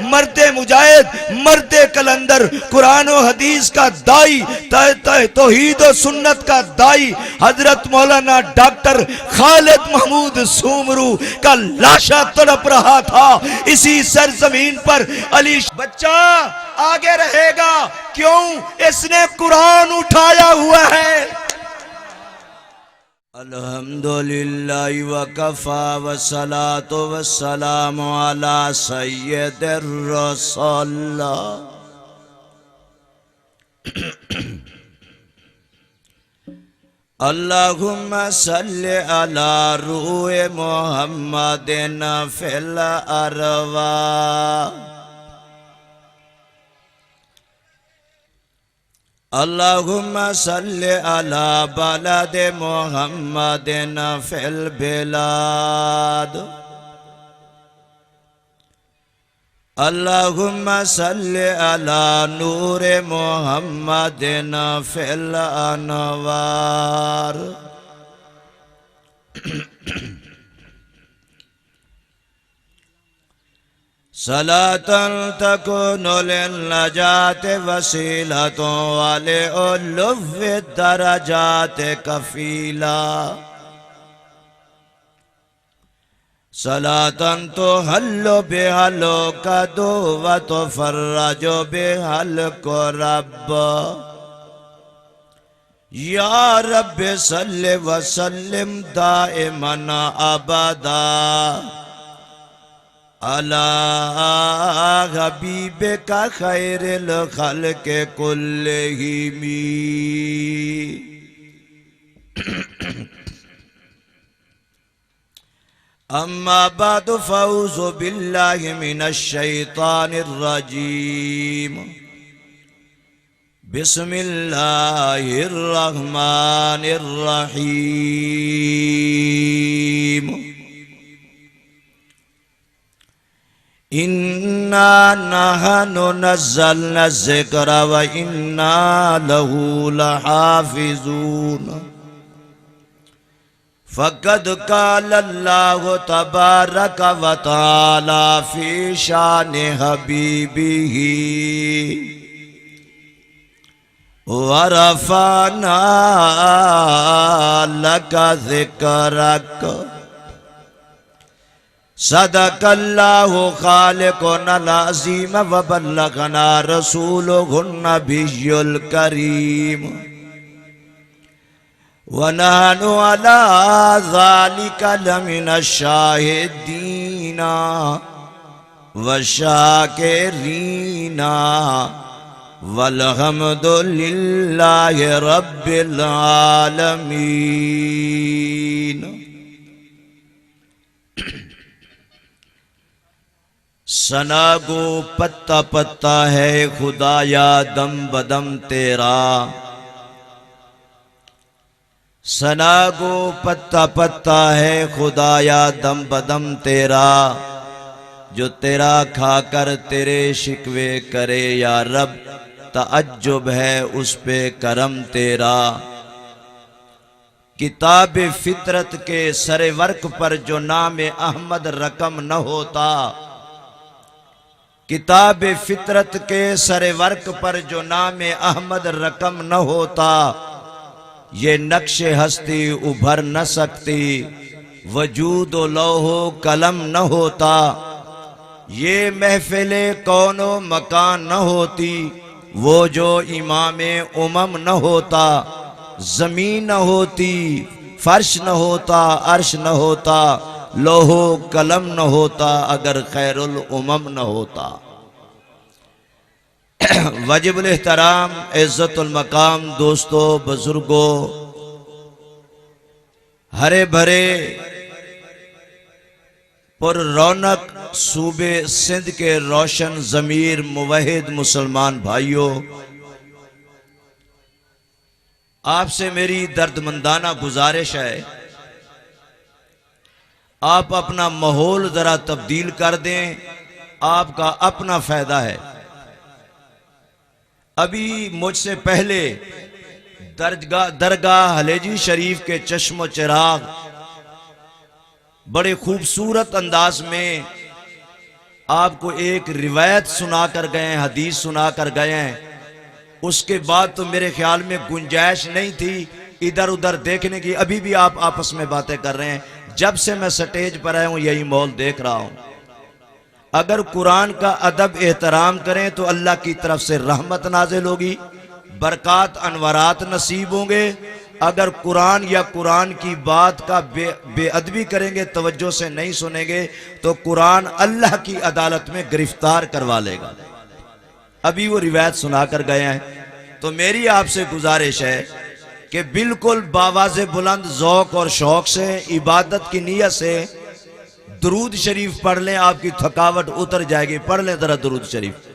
मर्दे मुजाहिद, मर्दे कलंदर, कुरान और हदीस का दाई, तौहीद और सुन्नत का दाई हजरत मौलाना डॉक्टर खालिद महमूद सूमरू का लाशा तड़प रहा था इसी सरजमीन पर। अली बच्चा आगे रहेगा क्यों? इसने कुरान उठाया हुआ है। अल्हम्दुलिल्लाह वकफा वस्सलातु वस्सलामु अला सय्यिदिर रसूल। अल्लाहुम्मा सल्लि अला रूह मुहम्मदिन फिल अरवा। अल्लाहुम्मा सल्लि अला बलद मुहम्मदिन फिल बिलाद। अल्लाहुम्मा सल्लि अला नूर मुहम्मदिन फिल अनवार। सलातन तकुनु लिन्नजात वसीलतुन व लिउल्वी दरजात कफीला। सलातन तो हल्लो बेहलो कदो व तो फर्रजो बेहल को रब। या रब सल्ले व सल्लिम दाइमन अबदा अला हबीबे का खैरिल खल्के कुल्लिहिमी। अम्मा बाद फौज़ु बिल्लाहि मिनश शैतानिर रजीम। बिस्मिल्लाहिर रहमानिर रहीम। इन्ना नहनु नज़्ज़लना ज़िक्रा व इन्ना लहू लहाफ़िज़ून। फ़क़द क़ालल्लाहु तबारक व तआला फ़ी शान हबीबिही व रफ़अना लका ज़िक्रक। सदक़ल्लाहु ख़ालिक़ुल अज़ीम व बल्लगना रसूलुहुन नबियुल करीम। व नहनु अला ज़ालिका लमिनश शाहिदीना व शाकिरीना वल्हम्दुलिल्लाहि रब्बिल आलमीन। सना गो पत्ता पत्ता है खुदाया दम बदम तेरा। सना गो पत्ता पत्ता है खुदाया दम बदम तेरा। जो तेरा खाकर तेरे शिकवे करे या रब, तअज्जुब है उस पे करम तेरा। किताब फितरत के सरे वर्क पर जो नाम अहमद रकम न होता, किताब फितरत के सरे वर्क पर जो नाम अहमद रकम न होता, ये नक्शे हस्ती उभर न सकती, वजूद लौहो कलम न होता। ये महफिले कौनो मकान न होती, वो जो इमामे उमम न होता। जमीन न होती, फर्श न होता, अर्श न होता, लोहो कलम न होता, अगर खैरुल उमम न होता। वाजिबुल एहतराम इज्जतुल मकाम दोस्तों, बुजुर्गों, हरे भरे पुर रौनक सूबे सिंध के रोशन जमीर मुवहिद मुसलमान भाइयों, आपसे मेरी दर्दमंदाना गुजारिश है, आप अपना माहौल जरा तब्दील कर दें, आपका अपना फायदा है। अभी मुझसे पहले दरगाह हलेजी शरीफ के चश्मो चिराग बड़े खूबसूरत अंदाज में आपको एक रिवायत सुना कर गए हैं, हदीस सुना कर गए हैं, उसके बाद तो मेरे ख्याल में गुंजाइश नहीं थी इधर उधर देखने की। अभी भी आप आपस में बातें कर रहे हैं। जब से मैं स्टेज पर आया हूं यही माहौल देख रहा हूं। अगर कुरान का अदब एहतराम करें तो अल्लाह की तरफ से रहमत नाजिल होगी, बरक़ात अनवरात नसीब होंगे। अगर कुरान या कुरान की बात का बेअदबी करेंगे, तवज्जो से नहीं सुनेंगे, तो कुरान अल्लाह की अदालत में गिरफ्तार करवा लेगा। अभी वो रिवायत सुनाकर गए हैं। तो मेरी आपसे गुजारिश है कि बिल्कुल बावाज़े बुलंद ज़ौक़ और शौक़ से, इबादत की नीयत से दुरूद शरीफ पढ़ लें, आपकी थकावट उतर जाएगी। पढ़ लें जरा दुरूद शरीफ।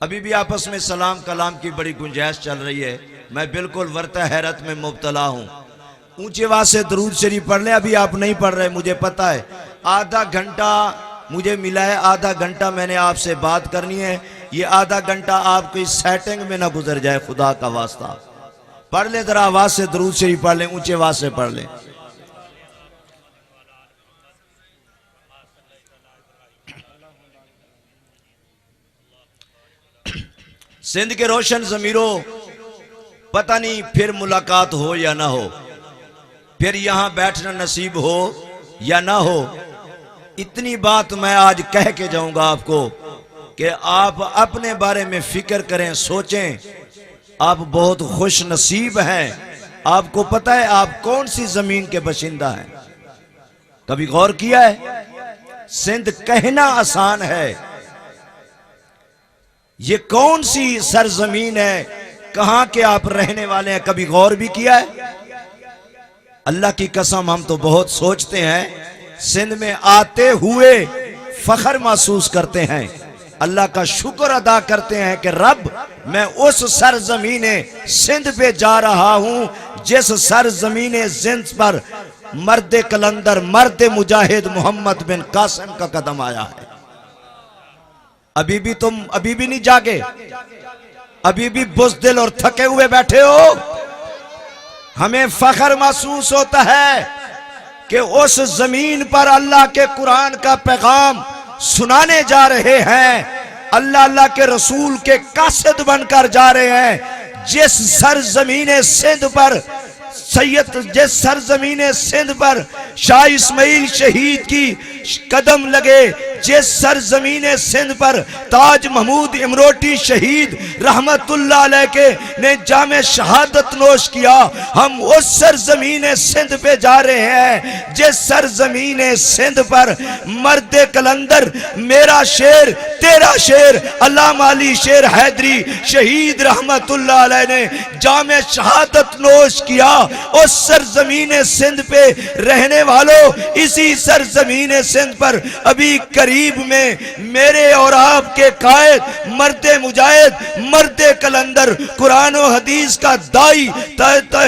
अभी भी आपस में सलाम कलाम की बड़ी गुंजाइश चल रही है। मैं बिल्कुल वर्ता हैरत में मुब्तला हूं। ऊंचे आवाज से दुरूद शरीफ पढ़ लें। अभी आप नहीं पढ़ रहे, मुझे पता है। आधा घंटा मुझे मिला है, आधा घंटा मैंने आपसे बात करनी है। ये आधा घंटा आपकी सेटिंग में ना गुजर जाए, खुदा का वास्ता। पढ़ ले जरा, आवाज से दुरूद शरीफ पढ़ लें, ऊंचे आवाज से पढ़ लें। सिंध के रोशन जमीरों, पता नहीं फिर मुलाकात हो या ना हो, फिर यहां बैठना नसीब हो या ना हो। इतनी बात मैं आज कह के जाऊंगा आपको कि आप अपने बारे में फिक्र करें, सोचें। आप बहुत खुश नसीब हैं। आपको पता है आप कौन सी जमीन के बशिंदा हैं? कभी गौर किया है? सिंध कहना आसान है, ये कौन सी सरजमीन है, कहां के आप रहने वाले हैं? कभी गौर भी किया है? अल्लाह की कसम हम तो बहुत सोचते हैं। सिंध में आते हुए फख्र महसूस करते हैं, अल्लाह का शुक्र अदा करते हैं कि रब, मैं उस सरजमीने सिंध पे जा रहा हूं जिस सरजमीने सिंध पर मर्द कलंदर, मर्द मुजाहिद मोहम्मद बिन कासिम का कदम आया है। अभी भी नहीं जागे? अभी भी बुज़दिल और थके हुए बैठे हो? हमें फख्र महसूस होता है कि उस जमीन पर अल्लाह के कुरान का पैगाम सुनाने जा रहे हैं, अल्लाह के रसूल के कासिद बनकर जा रहे हैं। जिस सरजमीने सिंध पर जिस सरजमीने सिंध पर शाह इस्माइल शहीद की कदम लगे, जिस सरजमीने सिंध पर ताज महमूद इमरोटी शहीद रहमतुल्लाह अलैह के ने जामे शहादत नोश किया, हम उस सरजमीने सिंध पे जा रहे हैं जिस सरजमीने सिंध पर मर्द कलंदर, मेरा शेर तेरा शेर, अल्लामा अली शेर हैदरी शहीद रहमतुल्लाह अलैह ने जामे शहादत नोश किया। उस सरजमीने सिंध पे रहने वालों, इसी सरजमीने सिंध पर अभी करीब में मेरे और आपके कायद, मर्द मुजाहिद, मर्द कलंदर, कुरान और हदीस का दाई,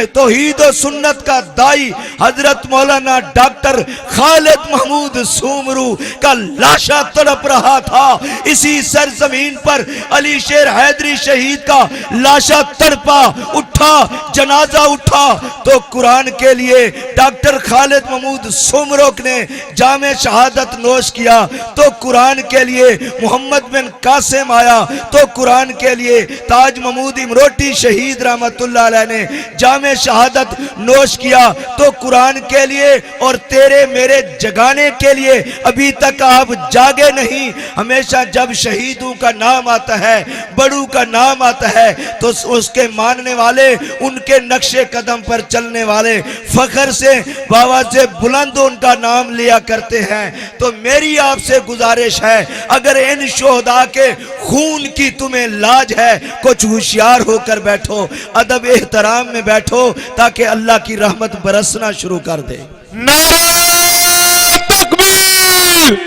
तौहीद और सुन्नत का दाई हजरत मौलाना डॉक्टर खालिद महमूद सूमरू का लाशा तड़प रहा था। इसी सरजमीन पर अली शेर हैदरी शहीद का लाशा तड़पा, उठा, जनाजा उठा, तो कुरान के लिए डॉक्टर खालिद महमूद सूमरोक ने जामे शहादत नोश किया, तो कुरान के लिए मोहम्मद बिन कासिम आया, तो कुरान के लिए ताज महमूद इमरोटी शहीद रहमतुल्लाह अलैह ने जामे शहादत नोश किया, तो कुरान के लिए और तेरे मेरे जगाने के लिए अभी तक आप जागे नहीं। हमेशा जब शहीदों का नाम आता है, बड़ू का नाम आता है, तो उसके मानने वाले, उनके नक्शे कदम पर चलने वाले फख्र से बाबा से बुलंद उनका नाम लिया करते हैं। तो मेरी आपसे गुजारिश है, अगर इन शोहदा के खून की तुम्हें लाज है, कुछ होशियार होकर बैठो, अदब एहतराम में बैठो, ताकि अल्लाह की रहमत बरसना शुरू कर दे। नारे तकबीर,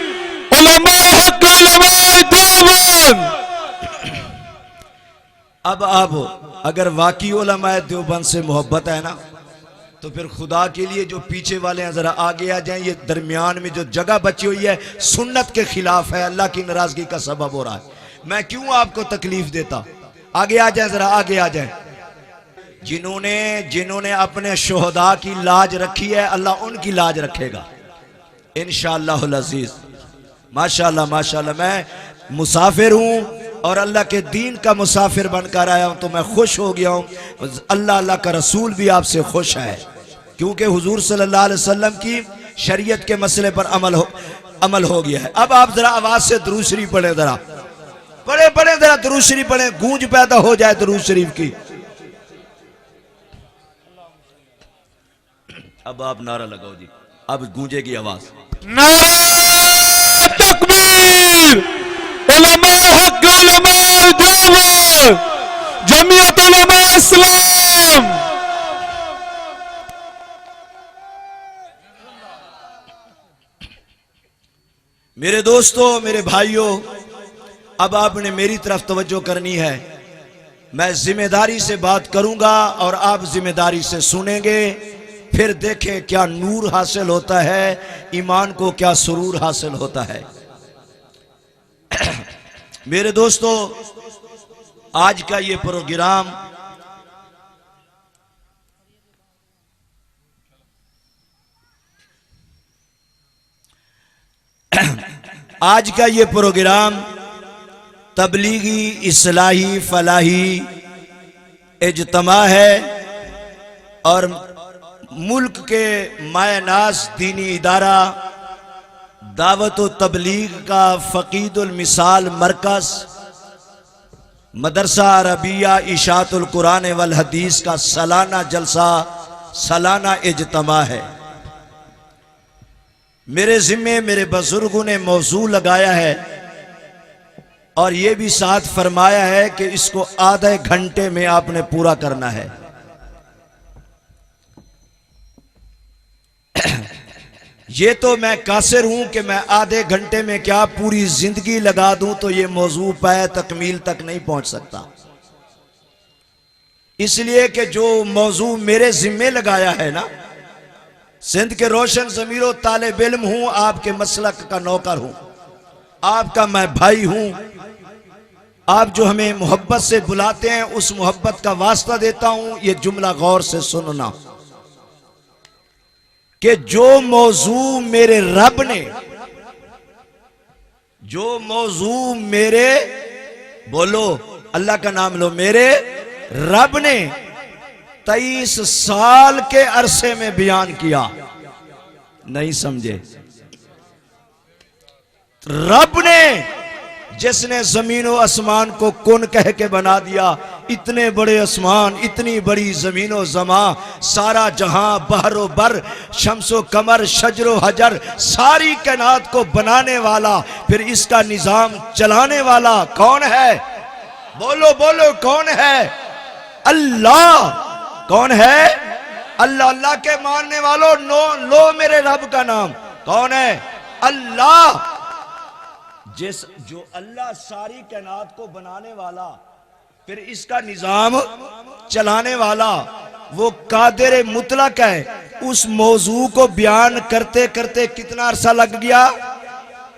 उलमाए हक, उलमाए देवबंद। अब आप अगर वाकई उलमाए देवबंद से मोहब्बत है ना, तो फिर खुदा के लिए जो पीछे वाले हैं जरा आगे आ जाएं। ये दरमियान में जो जगह बची हुई है सुन्नत के खिलाफ है, अल्लाह की नाराजगी का सबब हो रहा है। मैं क्यों आपको तकलीफ देता? आगे आ जाए, जरा आगे आ जाए। जिन्होंने अपने शोहदा की लाज रखी है, अल्लाह उनकी लाज रखेगा। इंशाअल्लाहुल अजीज। माशाअल्लाह माशाअल्लाह, मैं मुसाफिर हूँ और अल्लाह के दीन का मुसाफिर बनकर आया हूँ, तो मैं खुश हो गया हूँ। अल्लाह अल्लाह का रसूल भी आपसे खुश है, क्योंकि हुजूर सल्लल्लाहु अलैहि वसल्लम की शरीयत के मसले पर अमल हो गया है। अब आप जरा आवाज से दुरूद शरीफ पढ़े, जरा पढ़े जरा दुरूद शरीफ पढ़े, गूंज पैदा हो जाए दुरूद शरीफ की। अब आप नारा लगाओ जी, अब गूंजेगी आवाज। नारे तकबीर, उलमा हक उलमा देवबंद, जमीयत उलमा इस्लाम। मेरे दोस्तों, मेरे भाइयों, अब आपने मेरी तरफ तवज्जो करनी है। मैं जिम्मेदारी से बात करूंगा और आप जिम्मेदारी से सुनेंगे, फिर देखें क्या नूर हासिल होता है, ईमान को क्या सुरूर हासिल होता है। मेरे दोस्तों, आज का ये प्रोग्राम आज का ये प्रोग्राम तबलीगी इस्लाही फलाही इज्तमा है और मुल्क के मायनास दीनी इदारा दावत व तबलीग का फ़कीदुल मिसाल मरकज़ मदरसा अरबिया इशातुल कुरान वल हदीस का सालाना जलसा, सालाना इज्तमा है। मेरे ज़िम्मे मेरे बुजुर्गों ने मौजू लगाया है और ये भी साथ फरमाया है कि इसको आधे घंटे में आपने पूरा करना है। ये तो मैं कासिर हूं कि मैं आधे घंटे में क्या पूरी जिंदगी लगा दूं तो ये मौजू पाए तकमील तक नहीं पहुंच सकता। इसलिए कि जो मौजू मेरे जिम्मे लगाया है ना, सिंध के रोशन ज़मीरो तालिब इल्म हूं, आपके मसलक का नौकर हूं, आपका मैं भाई हूं। आप जो हमें मोहब्बत से बुलाते हैं उस मोहब्बत का वास्ता देता हूं। ये जुमला गौर से सुनना कि जो मौजू मेरे रब ने, जो मौजू मेरे, बोलो अल्लाह का नाम लो, मेरे रब ने 23 साल के अरसे में बयान किया। नहीं समझे? रब ने, जिसने जमीन और आसमान को कुन कह के बना दिया, इतने बड़े आसमान, इतनी बड़ी जमीनो जमा, सारा जहां बहरो बर, शम्सो कमर, शजरो हजर, सारी कायनात को बनाने वाला, फिर इसका निजाम चलाने वाला कौन है? बोलो बोलो कौन है? अल्लाह। कौन है? अल्लाह। अल्लाह के मानने वालों लो मेरे रब का नाम। कौन है? अल्लाह। जो अल्लाह सारी कायनात को बनाने वाला, फिर इसका निजाम चलाने वाला, वो कादिर मुतलक है। उस मौजू को बयान करते करते कितना अरसा लग गया?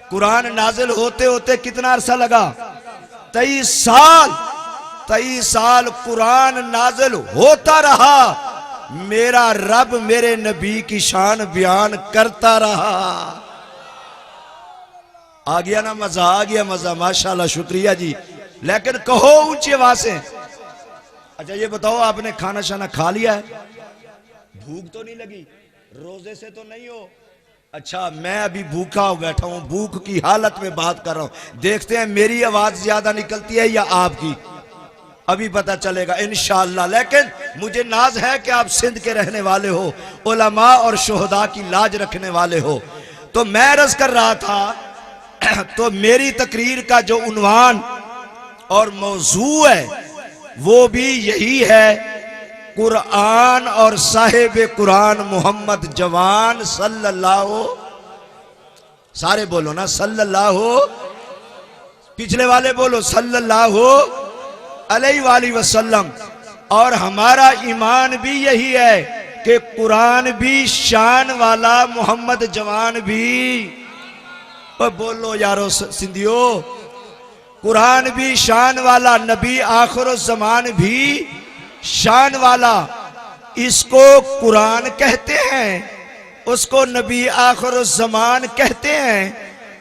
कुरान नाजिल होते होते कितना अरसा लगा? 23 साल। 23 साल कुरान नाजिल होता रहा, मेरा रब मेरे नबी की शान बयान करता रहा। आ गया ना मजा? आ गया मजा? माशाल्लाह, शुक्रिया जी। लेकिन कहो ऊंची आवाज से। अच्छा ये बताओ, आपने खाना शाना खा लिया है? भूख तो नहीं लगी? रोजे से तो नहीं हो? अच्छा, मैं अभी भूखा हो बैठा हूं, भूख की हालत में बात कर रहा हूं। देखते हैं मेरी आवाज ज्यादा निकलती है या आपकी, अभी पता चलेगा इंशाअल्लाह। लेकिन मुझे नाज है कि आप सिंध के रहने वाले हो, उलमा और शोहदा की लाज रखने वाले हो। तो मैं अर्ज कर रहा था, तो मेरी तकरीर का जो उन्वान और मौजू है वो भी यही है, कुरान और साहिब कुरान मोहम्मद जवान सल्लल्लाहु, सारे बोलो ना सल्लल्लाहु, पिछले वाले बोलो सल्लल्लाहु अलैहि वसल्लम। और हमारा ईमान भी यही है कि कुरान भी शान वाला, मोहम्मद जवान भी, बोलो यारो सिंधियो, कुरान भी शान वाला, नबी आखिर ज़मान भी शान वाला। इसको कुरान कहते हैं उसको नबी आखिरुज़्ज़मान कहते हैं,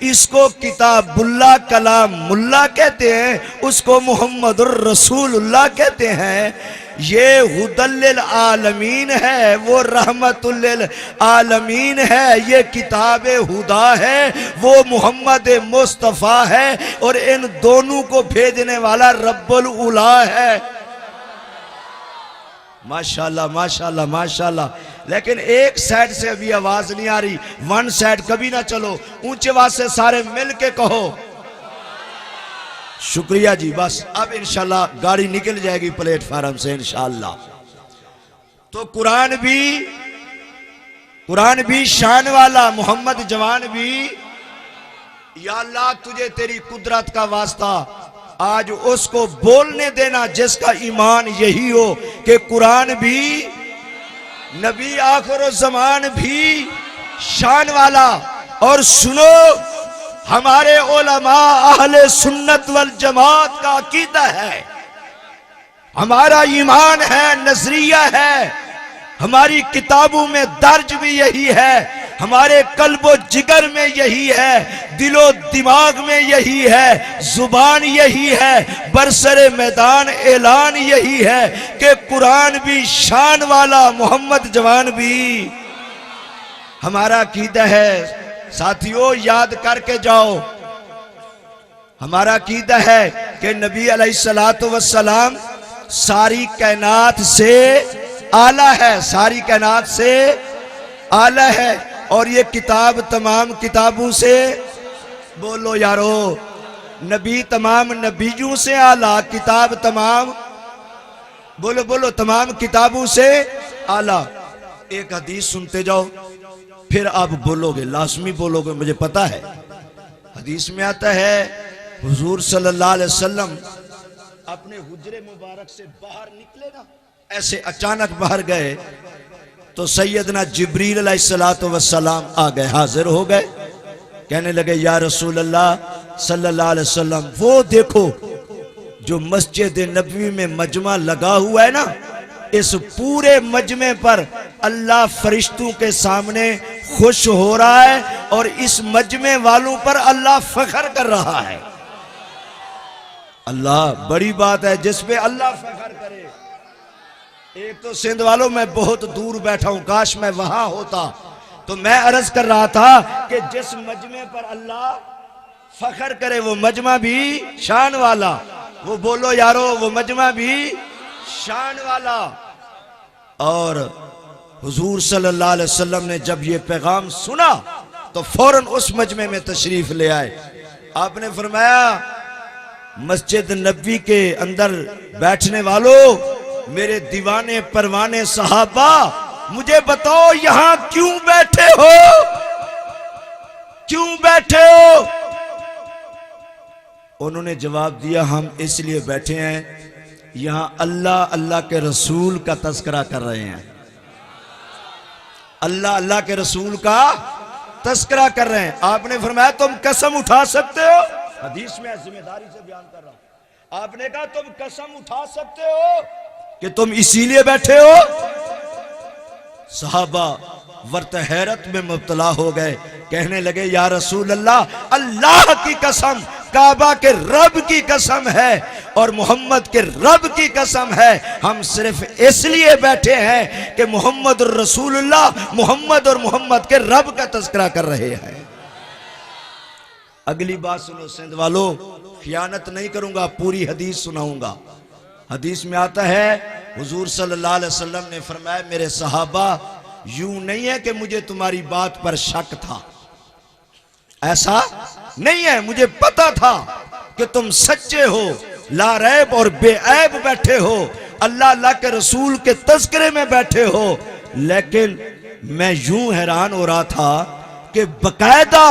इसको किताबुल्लाह कलाम मुल्ला कहते हैं, उसको मुहम्मदुर रसूलुल्लाह कहते हैं। ये हुदल्लिल आलमीन है, वो रहमतुल्लिल आलमीन है। ये किताब हुदा है, वो मोहम्मद मुस्तफ़ा है, और इन दोनों को भेजने वाला रब्बुल उला है। माशाल्लाह माशाल्लाह माशाल्लाह। लेकिन एक साइड से अभी आवाज नहीं आ रही, वन साइड कभी ना चलो, ऊंचे आवाज से सारे मिल के कहो शुक्रिया जी। बस अब इंशाल्लाह गाड़ी निकल जाएगी प्लेटफार्म से इंशाल्लाह। तो कुरान भी शान वाला, मोहम्मद जवान भी। या अल्लाह तुझे तेरी कुदरत का वास्ता आज उसको बोलने देना जिसका ईमान यही हो कि कुरान भी, नबी आखिरुज़्ज़मान भी शान वाला। और सुनो, हमारे उलमा अहले सुन्नत वल जमात का अकीदा है, हमारा ईमान है, नजरिया है, हमारी किताबों में दर्ज भी यही है, हमारे कल्बो जिगर में यही है, दिलो दिमाग में यही है, जुबान यही है, बरसरे मैदान ऐलान यही है कि कुरान भी शान वाला, मोहम्मद जवान भी। हमारा अकीदा है साथियों, याद करके जाओ, हमारा अकीदा है कि नबी अलैहिस्सलातु वस्सलाम सारी कायनात से आला है, सारी कायनात से आला है। और ये किताब तमाम किताबों से, बोलो यारो, नबी तमाम नबियों से आला, किताब तमाम, बोलो बोलो, तमाम किताबों से आला। एक हदीस सुनते जाओ, फिर आप बोलोगे, लाजमी बोलोगे, मुझे पता है। हदीस में आता है हुजूर सल्लल्लाहु अलैहि वसल्लम अपने हुजरे मुबारक से बाहर निकले ना, ऐसे अचानक बाहर गए तो सैयदना जिब्रील अलैहिस्सलातु वस्सलाम आ गए, हाजिर हो गए। कहने लगे या रसूल अल्लाह सल्लल्लाहु अलैहि वसल्लम, वो देखो जो मस्जिद नबवी में मजमा लगा हुआ है ना, इस पूरे मजमे पर अल्लाह फरिश्तों के सामने खुश हो रहा है और इस मजमे वालों पर अल्लाह फख्र कर रहा है। अल्लाह, बड़ी बात है जिस पे अल्लाह फख्र करे। एक तो सिंध वालों, मैं बहुत दूर बैठा हूं, काश मैं वहां होता। तो मैं अर्ज कर रहा था कि जिस मजमे पर अल्लाह फख्र करे वो मजमा भी शान वाला। वो बोलो यारो, वो मजमा भी शान वाला। और हुजूर सल्लल्लाहु अलैहि वसल्लम ने जब ये पैगाम सुना तो फौरन उस मजमे में तशरीफ ले आए। आपने फरमाया, मस्जिद नबी के अंदर बैठने वालों, मेरे दीवाने परवाने सहाबा, मुझे बताओ यहां क्यों बैठे हो, क्यों बैठे हो? उन्होंने जवाब दिया, हम इसलिए बैठे हैं, यहां अल्लाह अल्लाह के रसूल का तस्करा कर रहे हैं, अल्लाह अल्लाह के रसूल का तस्करा कर रहे हैं। आपने फरमाया तुम कसम उठा सकते हो, हदीस में जिम्मेदारी से बयान कर रहा हूं, आपने कहा तुम कसम उठा सकते हो कि तुम इसीलिए बैठे हो? सहाबा वर्त हैरत में मुब्तला हो गए, कहने लगे या रसूल अल्लाह, अल्लाह की कसम, काबा के रब की कसम है और मोहम्मद के रब की कसम है, हम सिर्फ इसलिए बैठे हैं कि मोहम्मद रसूलुल्लाह, मोहम्मद और मोहम्मद के रब का तज़किरा कर रहे हैं। अगली बात सुनो सिंध वालों, खियानत नहीं करूंगा, पूरी हदीस सुनाऊंगा। हदीस में आता है हुजूर सल्लल्लाहु अलैहि वसल्लम ने फरमाया, मेरे सहाबा, यूं नहीं है कि मुझे तुम्हारी बात पर शक था, ऐसा नहीं है, मुझे पता था कि तुम सच्चे हो, लारैब और बेऐब बैठे हो, अल्लाह अल्लाह के रसूल के तज़किरे में बैठे हो। लेकिन मैं यूं हैरान हो रहा था कि बकायदा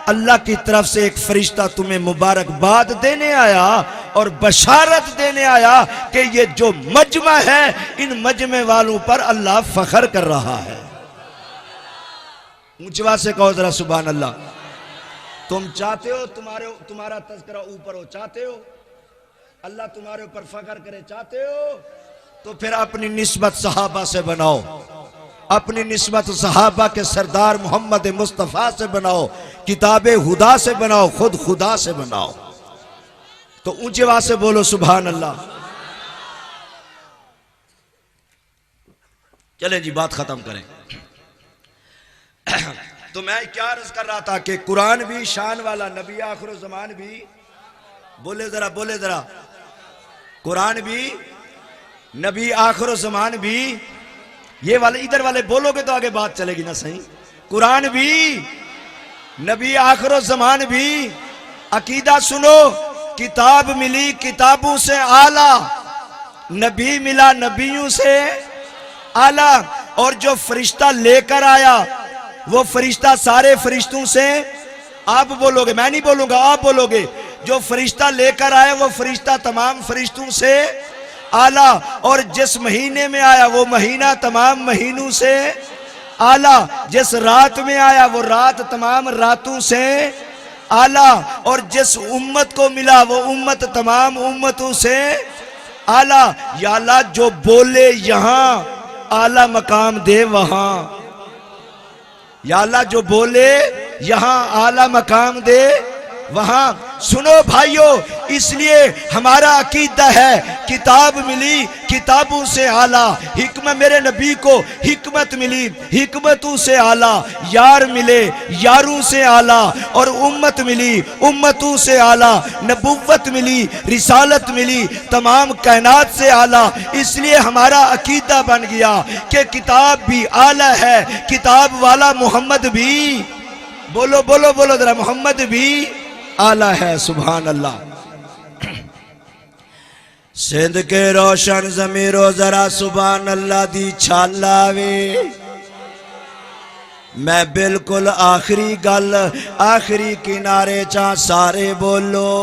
अल्लाह की तरफ से एक फरिश्ता तुम्हें मुबारकबाद देने आया और बशारत देने आया कि ये जो मजमा है, इन मजमे वालों पर अल्लाह फख्र कर रहा है। ऊंचवा से कहो जरा सुभान अल्लाह। तुम चाहते हो तुम्हारा तज़किरा ऊपर हो, चाहते हो अल्लाह तुम्हारे ऊपर फख्र करे, चाहते हो तो फिर अपनी निस्बत सहाबा से बनाओ, अपनी निस्बत सहाबा के सरदार मोहम्मद मुस्तफ़ा से बनाओ, किताब हुदा से बनाओ, खुद खुदा से बनाओ। तो ऊंचे आवाज से बोलो सुभान अल्लाह। चले जी बात खत्म करें। तो मैं क्या अर्ज कर रहा था कि कुरान भी शान वाला, नबी आखिर ज़मान भी, बोले जरा बोले जरा, कुरान भी नबी आखिर ज़मान भी, ये वाले इधर वाले बोलोगे तो आगे बात चलेगी ना सही। कुरान भी नबी आखिर ज़मान भी, अकीदा सुनो, किताब मिली किताबों से आला, नबी मिला नबियों से आला, और जो फरिश्ता लेकर आया वो फरिश्ता सारे फरिश्तों से, आप बोलोगे मैं नहीं बोलूंगा आप बोलोगे, जो फरिश्ता लेकर आया वो फरिश्ता तमाम फरिश्तों से आला, और जिस महीने में आया वो महीना तमाम महीनों से आला, जिस रात में आया वो रात तमाम रातों से आला, और जिस उम्मत को मिला वो उम्मत तमाम उम्मतों से आला। या अल्लाह जो बोले यहां आला मकाम दे वहां, या अल्लाह जो बोले यहां आला मकाम दे वहां। सुनो भाइयों, इसलिए हमारा अकीदा है किताब मिली किताबों से आला, हिकमत मेरे नबी को हिकमत मिली हिकमतों से आला, यार मिले यारों से आला, और उम्मत मिली उम्मतों से आला, नबुव्वत मिली रिसालत मिली तमाम कायनात से आला। इसलिए हमारा अकीदा बन गया कि किताब भी आला है, किताब वाला मोहम्मद भी, बोलो बोलो बोलो जरा, मोहम्मद भी आला है। सुभान अल्लाह। सिंध के रोशन जमीरो जरा सुभान अल्लाह दी छालावे। मैं बिल्कुल आखिरी गल आखिरी किनारे चा सारे बोलो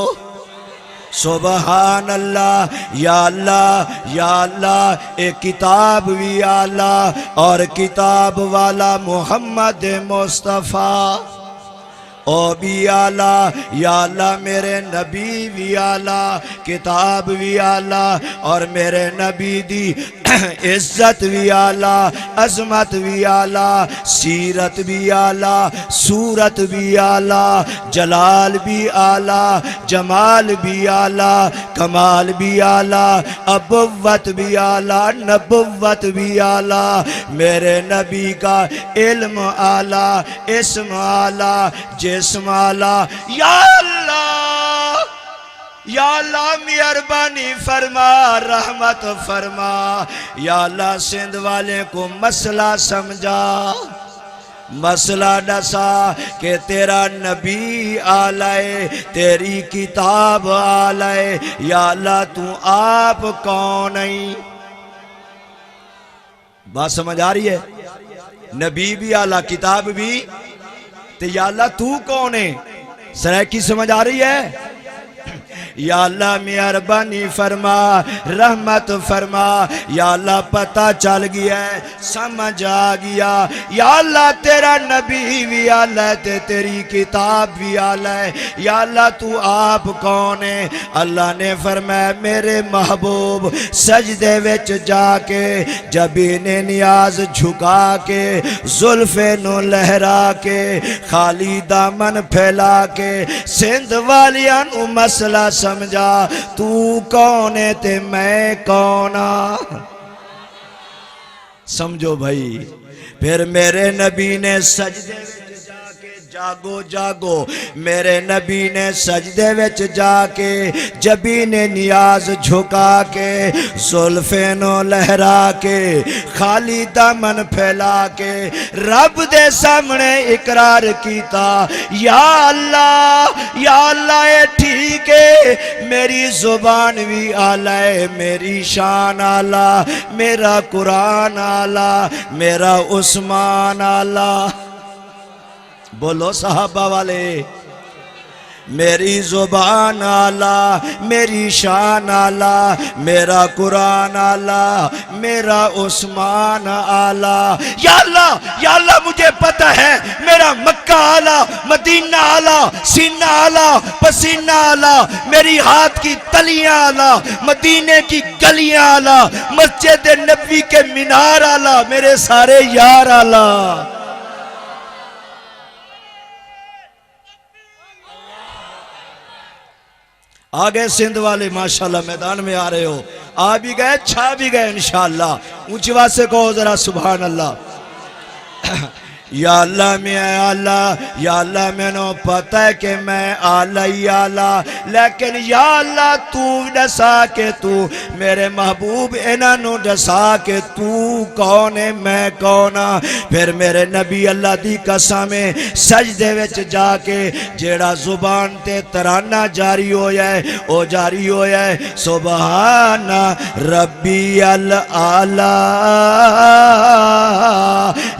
सुभान अल्लाह। या अल्लाह या अल्लाह, एक किताब भी आला और किताब वाला मोहम्मद मुस्तफ़ा ओ भी आला। या अल्लाह मेरे नबी भी आला, किताब भी आला, और मेरे नबी दी इज्जत भी आला, अजमत भी आला, सीरत भी आला, सूरत भी आला, जलाल भी आला, जमाल भी आला, कमाल भी आला, अबुव्वत भी आला, नबुव्वत भी आला। मेरे नबी का इल्म आला, इस्म आला, जिस्म आला। या अल्लाह या अल्लाह मेहरबानी फरमा, रहमत फरमा। या अल्लाह सिंध वाले को मसला समझा, मसला डसा कि तेरा नबी आलाए, तेरी किताब आलाए। या अल्लाह तू आप कौन है? बात समझ आ रही है? नबी भी आला, किताब भी, तो या अल्लाह तू कौन है? सराकी समझ आ रही है? या अल्लाह मेहरबानी फरमा, रहमत फरमा। या अल्लाह पता चल गया है, समझ आ गया। या अल्लाह तेरा नबी भी आला है, तेरी किताब भी आला है। या अल्लाह तू आप कौन है? अल्लाह ने फरमाया मेरे महबूब सजदे विच जाके जबीने नियाज झुका के, जुल्फे नो लहरा के, खाली दामन फैला के, सिंध वालियां नू मसला समझा, तू कौन है ते मैं कौन आ? समझो भाई। फिर मेरे नबी ने सजदे विच जाके, जागो जागो, मेरे नबी ने सजदे विच जाके जबीने नियाज झुका के, जुल्फे नो लहरा के, खाली दामन फैला के रब दे सामने इकरार कीता, या अल्लाह ए ठीक है, मेरी जुबान भी आला है, मेरी शान आला, मेरा कुरान आला, मेरा उस्मान आला। बोलो साहबा वाले। मेरी जुबान आला, मेरी शान आला, मेरा कुरान आला, मेरा उस्मान आला। या अल्लाह मुझे पता है मेरा मक्का आला, मदीना आला, सीना आला, पसीना आला, मेरी हाथ की तलियां आला, मदीने की गलियां आला, मस्जिद नबी के मीनार आला, मेरे सारे यार आला। आगे सिंध वाले माशाल्लाह मैदान में आ रहे हो, आ भी गए, छा भी गए इंशाअल्लाह। ऊंची आवाज से कहो जरा सुभान अल्लाह। या अल्लाह मैं आला, या अल्लाह मैंने पता है कि मैं आला ही आला, लेकिन या अल्लाह तू दसा के तू मेरे महबूब इन्हों दसा के तू कौन है मैं कौन आ। फिर मेरे नबी अल्लाह दी कसम सजदे विच जाके जेड़ा जुबान ते तराना जारी होया है ओ जारी होया है सुबहान रब्बी अल आला।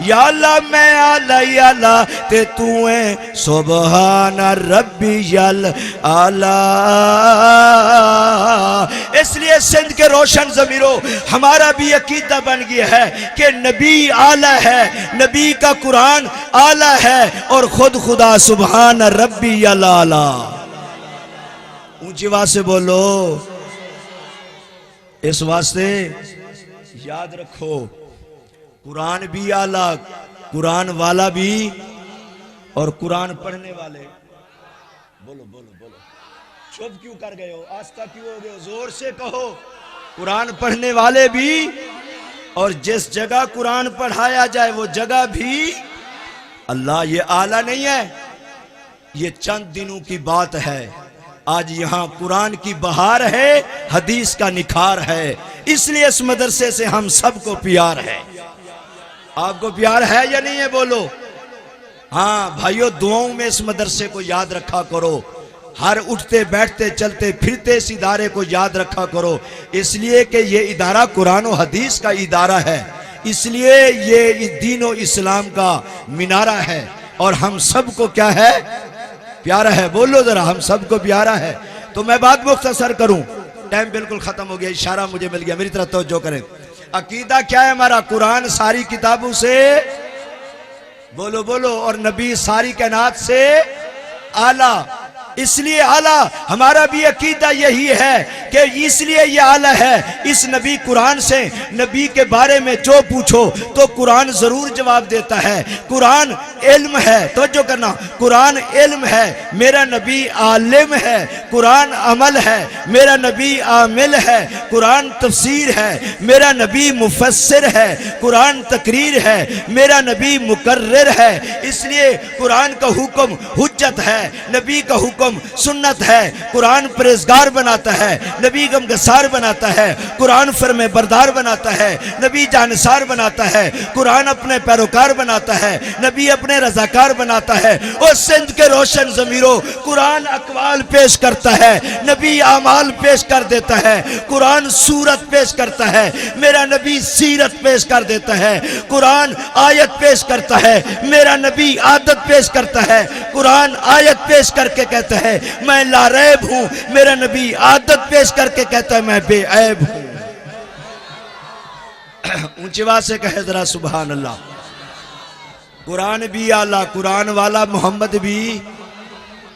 या अल्लाह मैं आला ते तू है सुबहान रब्बी अल आला। इसलिए सिंध के रोशन जमीरों हमारा भी अकीदा बन गया है कि नबी आला है, नबी का कुरान आला है और खुद खुदा सुबहान रब्बी अल आला। ऊंची आवाज से बोलो। इस वास्ते याद रखो कुरान भी आला, कुरान वाला भी और कुरान पढ़ने वाले। बोलो बोलो बोलो, चुप क्यों कर गए हो, आस्था क्यों हो गए हो, जोर से कहो। कुरान पढ़ने वाले भी और जिस जगह कुरान पढ़ाया जाए वो जगह भी अल्लाह। ये आला नहीं है, ये चंद दिनों की बात है। आज यहां कुरान की बहार है, हदीस का निखार है, इसलिए इस मदरसे से हम सबको प्यार है। आपको प्यार है या नहीं है बोलो। हाँ भाइयों, दुआओं में इस मदरसे को याद रखा करो, हर उठते बैठते चलते फिरते इस इदारे को याद रखा करो, इसलिए कि ये इदारा कुरान और हदीस का इदारा है, इसलिए ये दीन और इस्लाम का मीनारा है और हम सबको क्या है, प्यारा है। बोलो जरा, हम सबको प्यारा है। तो मैं बात मुख्तसर करूं, टाइम बिल्कुल खत्म हो गया, इशारा मुझे मिल गया, मेरी तरफ तवज्जो करें। अकीदा क्या है हमारा, कुरान सारी किताबों से, बोलो बोलो, और नबी सारी कायनात से आला। इसलिए आला हमारा भी अकीदा यही है कि इसलिए ये आला है, इस नबी कुरान से नबी के बारे में जो पूछो तो कुरान जरूर जवाब देता है। कुरान इल्म है, तवज्जो करना, कुरान इल्म है, मेरा नबी आलिम है। कुरान अमल है, मेरा नबी आमिल है। कुरान तफसीर है, मेरा नबी मुफस्सिर है। कुरान तकरीर है, मेरा नबी मुकर्रिर है। इसलिए कुरान का हुक्म हुज्जत है, नबी का हुक्म सुन्नत है। कुरान परहेजगार बनाता है, नबी गमगसार बनाता है। कुरान फरमे बरदार बनाता है, नबी जानसार बनाता है। कुरान अपने पैरोकार बनाता है, नबी अपने रजाकार बनाता है। और सिंध के रोशन जमीरों कुरान अकवाल पेश करता है, नबी आमाल पेश कर देता है। कुरान सूरत पेश करता है, मेरा नबी सीरत पेश कर देता है। कुरान आयत पेश करता है, मेरा नबी आदत पेश करता है। कुरान आयत पेश करके कहता है मैं लारैब हूं, मेरा नबी आदत पेश करके कहता है मैं बेऐब हूं। ऊंची आवाज से कहे जरा सुभान अल्लाह। कुरान भी आला, कुरान वाला मोहम्मद भी,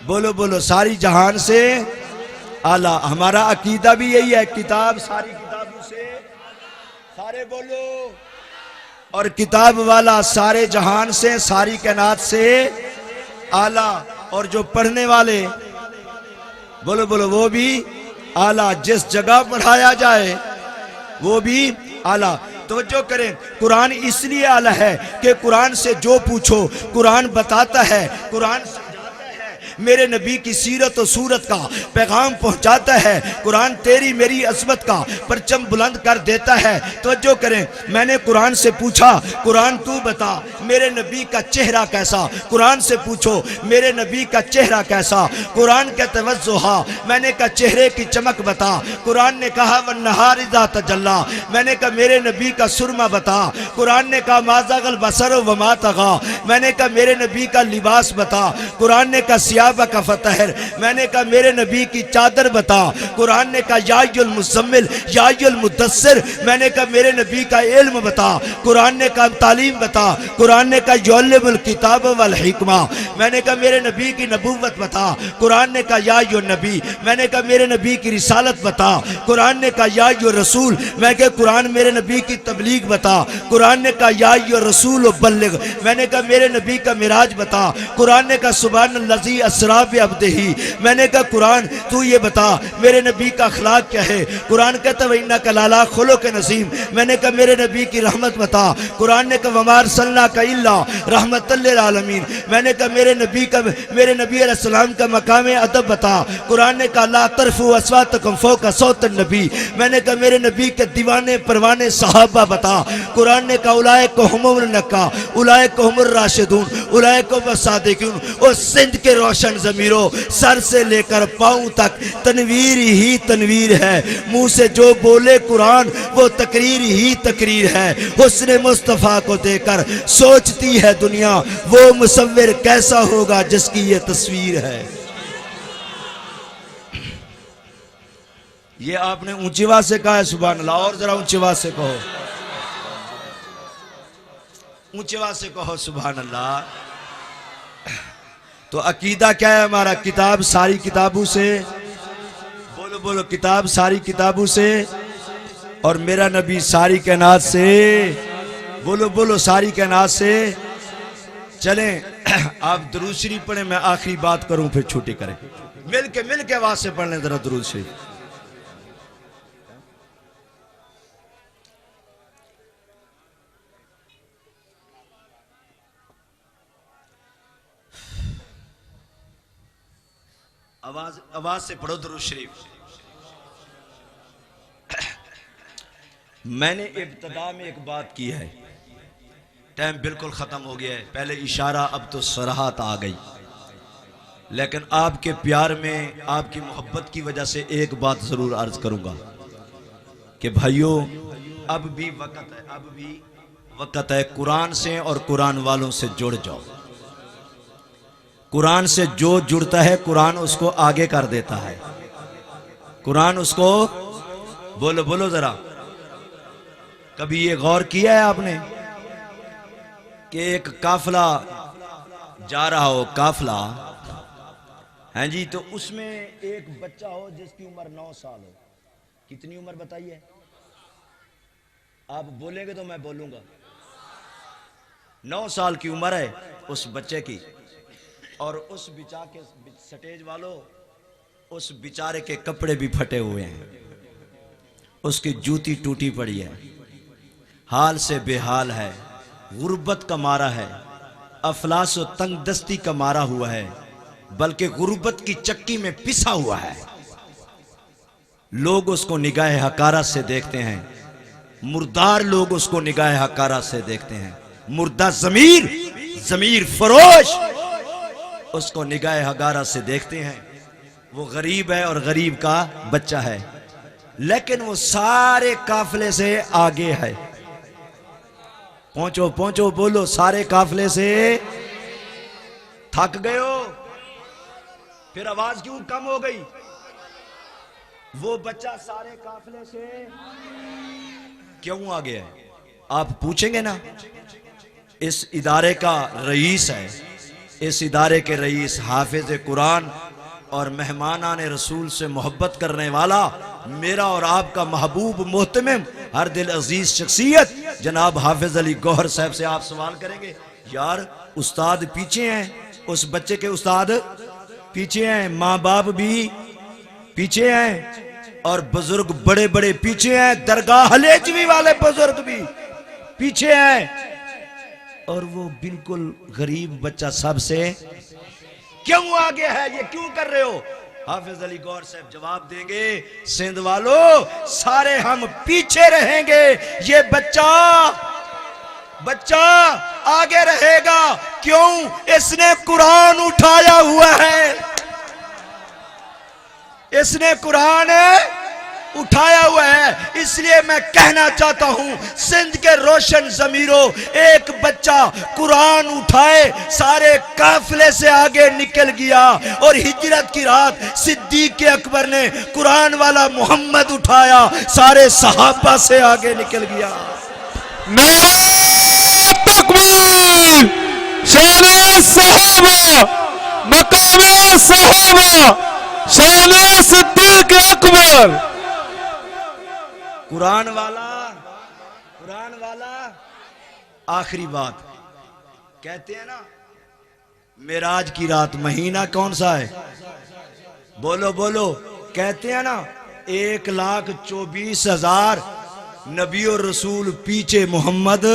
बोलो बोलो, सारी जहान से आला। हमारा अकीदा भी यही है, किताब सारी किताबों से, सारे बोलो, और किताब वाला सारे जहान से, सारी कायनात से आला। और जो पढ़ने वाले, बोलो बोलो, वो भी आला। जिस जगह पढ़ाया जाए वो भी आला। तवज्जो करें, कुरान इसलिए आला है कि कुरान से जो पूछो कुरान बताता है, कुरान मेरे नबी की सीरत और सूरत का पैगाम पहुंचाता है। कुरान तेरी मेरी अज़मत का परचम बुलंद कर देता है। तवज्जो करें, मैंने कुरान से पूछा, कुरान तू बता मेरे नबी का चेहरा कैसा। कुरान से पूछो मेरे नबी का चेहरा कैसा। कुरान का तवज्जुहा, मैंने कहा चेहरे की चमक बता। कुरान ने कहा वन्नहार इज़ा तजल्ला, मैंने कहा मेरे नबी का सुरमा बता। कुरान ने कहा माज़ागल बसर व मा तगा, मैंने कहा मेरे नबी का लिबास बता। कुरान ने कहा सियाबा का फतहर, मैंने कहा मेरे नबी की चादर बता। कुरान ने कहा या अय्युल मुज़म्मिल या अय्युल मुद्दस्सिर, मैंने कहा मेरे नबी का इल्म बता। कुरान ने कहा तालीम बता। कुरान ने कहा युअल्लिमुल किताब वल हिकमा, मैंने कहा मेरे नबी की नबूवत बता। कुरान ने कहा या अय्युहन नबी, मैंने कहा मेरे नबी की रिसालत बता। कुरान ने कहा या अय्युहर रसूल, मैं कहा कुरान मेरे नबी की तबलीग बता। कुरान ने कहा या अय्युहर रसूल बल्लिग, मैंने कहा मेरे नबी का मिराज बता। कुरान ने कहा सुब्हानल्लज़ी अस्रा बिअब्दिही, मैंने कहा कुरान तू ये बता मेरे नबी का अखलाक क्या है। कुरान कहता है इन्नका लअला खुलुक़िन अज़ीम, मैंने कहा मेरे नबी की रहमत बता। कुरान ने कहा वमा अरसलनाका इल्ला रहमतल लिल आलमीन, मैंने कहा मेरे नबी अलैहिस्सलाम का मकाम अदब बता। कुरान ने कहा ला तरफू अस्वातकुम फौका सौतिन नबी, मैंने कहा मेरे नबी के दीवाने परवाने सहाबा बता। कुरान ने कहा उलाइका हुमुल नक्का उलाइका हुमुर राशिदून उलाइका वसादिकून, और सिंध के रोशन ज़मीरों सर से लेकर पाँव तक तनवीर ही तनवीर है। मुंह से जो बोले कुरान वो तकरीर ही तकरीर है। हुस्न मुस्तफ़ा को देखकर सोचती है दुनिया वो मुसव्विर कैसा होगा जिसकी ये तस्वीर है। ये आपने ऊंची आवाज से कहा है सुभान अल्लाह, और जरा ऊंची आवाज से कहो, ऊंची आवाज से कहो सुभान अल्लाह। तो अकीदा क्या है हमारा? किताब सारी किताबों से, बोलो बोलो, किताब सारी किताबों से, और मेरा नबी सारी कायनात से, बोलो बोलो, सारी कायनात से। चलें आप दुरूद शरीफ पढ़ें, मैं आखिरी बात करूं फिर छुट्टी करें। मिल के आवाज से पढ़ लें जरा दुरूद शरीफ। आवाज से पढ़ो दुरूद शरीफ। मैंने इब्तिदा में एक बात की है, टाइम बिल्कुल ख़त्म हो गया है, पहले इशारा अब तो सराहत आ गई, लेकिन आपके प्यार में, आपकी मोहब्बत की वजह से एक बात ज़रूर अर्ज करूँगा कि भाइयों अब भी वक़्त है, अब भी वक़्त है, कुरान से और कुरान वालों से जुड़ जाओ। कुरान से जो जुड़ता है कुरान उसको आगे कर देता है। कुरान उसको, बोलो बोलो जरा, कभी ये गौर किया है आपने कि एक काफिला जा रहा हो, काफिला हैं जी, तो उसमें एक बच्चा हो जिसकी उम्र 9 साल हो। कितनी उम्र बताइए? आप बोलेंगे तो मैं बोलूंगा। 9 साल की उम्र है उस बच्चे की, और उस के स्टेज वालों, उस बेचारे के कपड़े भी फटे हुए हैं, उसकी जूती टूटी पड़ी है, हाल से बेहाल है, गुर्बत का मारा है, अफलास और तंगदस्ती का मारा हुआ है, बल्कि गुर्बत की चक्की में पिसा हुआ है। लोग उसको निगाह हकारत से देखते हैं, मुर्दार लोग उसको निगाह हकारत से देखते हैं, मुर्दा ज़मीर फरोश उसको निगाह हकारत से देखते हैं। वो गरीब है और गरीब का बच्चा है, लेकिन वो सारे काफिले से आगे है। पहुंचो पहुंचो, बोलो, सारे काफिले से थक गए हो? फिर आवाज क्यों कम हो गई? वो बच्चा सारे काफिले से क्यों आगे है? आप पूछेंगे ना। इस इदारे का रईस है, इस इदारे के रईस हाफिज कुरान और मेहमानान रसूल से मोहब्बत करने वाला, मेरा और आपका महबूब मोहतमिम हर दिल अजीज शख्सियत जनाब हाफिज अली गौहर साहब से आप सवाल करेंगे। यार उस्ताद पीछे हैं, उस बच्चे के उस्ताद पीछे हैं, माँ बाप भी पीछे हैं, और बुजुर्ग बड़े बड़े पीछे हैं, दरगाह हलेजवी वाले बुजुर्ग भी पीछे हैं, और वो बिल्कुल गरीब बच्चा सबसे क्यों आगे है? ये क्यों कर रहे हो? हाफिज अली गौहर साहब जवाब देंगे, सिंध वालों सारे हम पीछे रहेंगे, ये बच्चा आगे रहेगा। क्यों? इसने कुरान उठाया हुआ है, इसने कुरान उठाया हुआ है। इसलिए मैं कहना चाहता हूं, सिंध के रोशन जमीरों, एक बच्चा कुरान उठाए सारे काफिले से आगे निकल गया। और हिजरत की रात सिद्दीक के अकबर ने कुरान वाला मोहम्मद उठाया, सारे सहाबा से आगे निकल गया। नारे तकबीर, शान सहाबा, मकाम सहाबा, शान सिद्दीक अकबर। कुरान वाला आखिरी बात कहते हैं ना, मेराज की रात महीना कौन सा है? बोलो बोलो, कहते हैं ना 1,24,000 नबी और रसूल पीछे मोहम्मद।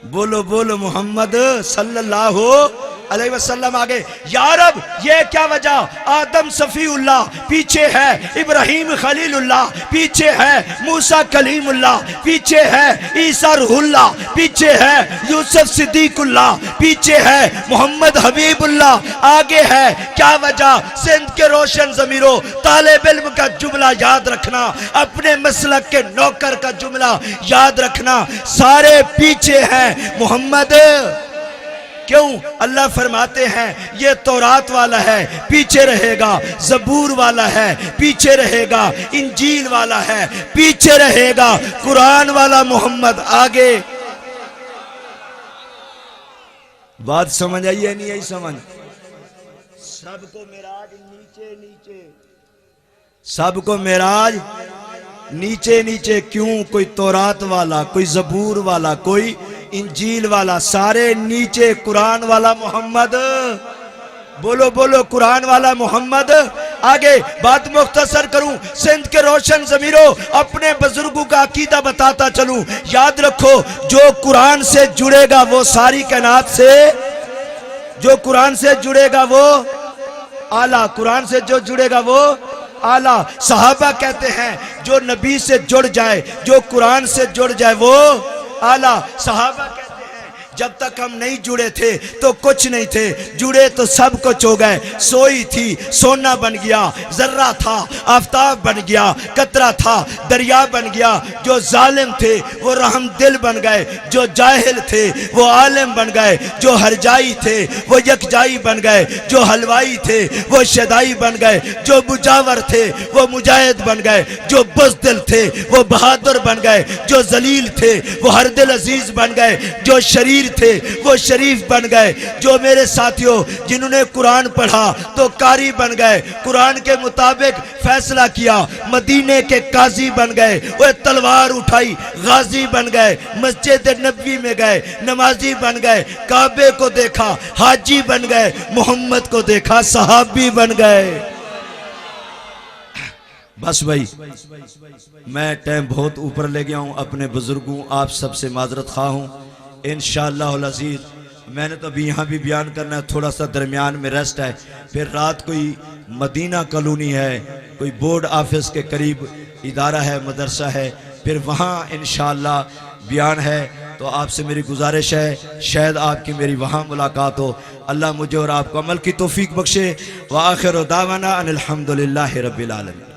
बोलो बोलो मोहम्मद सल्लल्लाहु अलैहि वसल्लम आगे। या रब, ये क्या वजह? आदम सफीउल्लाह पीछे है, इब्राहिम खलीलुल्लाह पीछे है, मूसा कलीमुल्लाह पीछे है, ईसा रूहुल्लाह पीछे है, यूसुफ सिद्दीकुल्लाह पीछे है, मोहम्मद हबीबुल्लाह आगे है। क्या वजह? सिंध के रोशन जमीरों, तालिब इल्म का जुमला याद रखना, अपने मसलक के नौकर का जुमला याद रखना, सारे पीछे हैं मोहम्मद। क्यों? अल्लाह फरमाते हैं ये तौरात वाला है पीछे रहेगा, जबूर वाला है पीछे रहेगा, इंजील वाला है पीछे रहेगा, कुरान वाला मोहम्मद आगे। बात समझ आई है नहीं आई समझ? सबको मेराज नीचे नीचे, सबको मेराज नीचे नीचे। क्यों? कोई तौरात वाला, कोई जबूर वाला, कोई इंजील वाला, सारे नीचे। कुरान वाला मोहम्मद, बोलो बोलो कुरान वाला मोहम्मद आगे। बात मुख्तसर करूं, सिंध के रोशन जमीरों, अपने बुजुर्गों का अकीदा बताता चलूं। याद रखो, जो कुरान से जुड़ेगा वो सारी कायनात से, जो कुरान से जुड़ेगा वो आला, कुरान से जो जुड़ेगा वो आला। सहाबा कहते हैं जो नबी से जुड़ जाए, जो कुरान से जुड़ जाए वो आला। सहाबा कहते हैं जब तक हम नहीं जुड़े थे तो कुछ नहीं थे, जुड़े तो सब कुछ हो गए। सोई थी सोना बन गया, जर्रा था आफताब बन गया, कतरा था दरिया बन गया। जो जालिम थे वो रहम दिल बन गए, जो जाहिल थे वो आलिम बन गए, जो हरजाई थे वो यकजाई बन गए, जो हलवाई थे वो शदाई बन गए, जो मुजावर थे वो मुजाहिद बन गए, जो बुज़दिल थे वो बहादुर बन गए, जो जलील थे वो हर दिल अजीज बन गए, जो शरीर थे वो शरीफ बन गए। जो मेरे साथियों जिन्होंने कुरान पढ़ा तो कारी बन गए, कुरान के मुताबिक फैसला किया, मदीने के काजी बन गए। वो तलवार उठाई गाजी बन गए, मस्जिद नबवी में गए नमाजी बन गए, काबे को देखा हाजी बन गए, मोहम्मद को देखा सहाबी बन गए। बस भाई, मैं टाइम बहुत ऊपर ले गया हूं, अपने बुजुर्गों आप सबसे माजरत खा हूं। इंशाअल्लाह अज़ीज़ मैंने तो अभी यहाँ भी बयान करना है, थोड़ा सा दरमियान में रेस्ट है, फिर रात कोई मदीना कॉलोनी है, कोई बोर्ड ऑफिस के करीब इदारा है, मदरसा है, फिर वहाँ इंशाअल्लाह बयान है। तो आपसे मेरी गुजारिश है शायद आपकी मेरी वहाँ मुलाकात हो। अल्लाह मुझे और आपको अमल की तौफीक बख्शे। व आखिर दावाना अनिल हम्दुलिल्लाहि रब्बिल आलमीन।